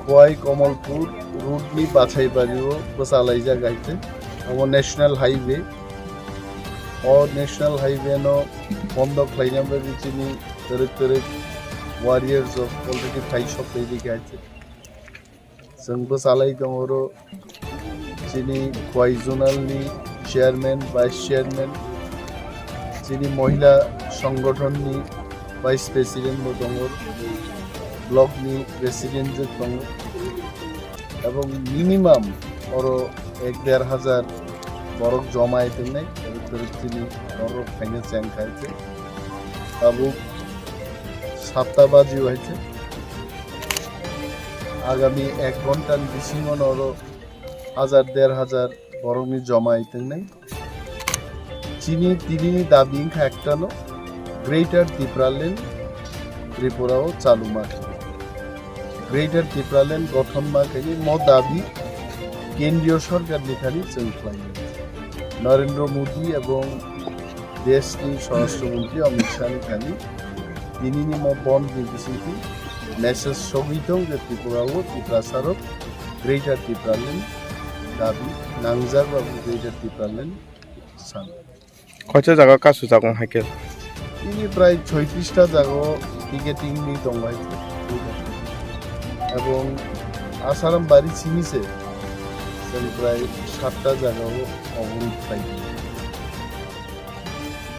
খোয়াই কমলপুর রুটনি বাছাই পারিও বসালাই জায়গাতে আমার ন্যাশনাল হাইওয়ে ন্যাশনাল হাইওয়ে নো বন্ধ খাইনাম চিনি তরেক warriors of already five shop लेके आए जों बसालाय दङ जोंनि खवाई जोनालनि चेयारमैन वाइस चेयारमैन जोंनि महिला संगठननि वाइस प्रेसिडेंट दङ ब्लकनि प्रेसिडेंट दङ এবং মিনিমাম और 1-1,500 বরক জমায়ে दोननाय তিনি বরক ফাইনান্স চ্যাং খাইছে বাবু 7টা বাজি হয়েছে আগামী 1 ঘন্টার বেশি মনে হলো 1,000-1,500 বরমি জমাইতে নাই চিনি তিনি দাবি একটানো গ্রেটার ত্রিপুরাল্যান্ড ত্রিপুরাও চালু মাকে গ্রেটার ত্রিপুরাল্যান্ড গঠন মাকে দাবি কেন্দ্রীয় সরকার নিখানি চলফাই নরেন্দ্র মোদী এবং দেশনি স্বরাষ্ট্রমন্ত্রী অমিত শাহ নিখানি তিনি বন বিবিসিটি মেসেজ সবিতং যে ত্রিপুরাও ত্রিপুরাসারক গ্রেটার ত্রিপুরাল্যান্ড দাবি নাংজার বা গ্রেটার ত্রিপুরাল্যান্ড সান কয়টা জায়গা কাজু জাগং হাইকেল তিনি প্রায় 36টা জায়গা টিকেটিং নি দংবাই এবং আসারাম বাড়ি চিনিছে প্রায় 7টা জায়গাও অবরোধ পাই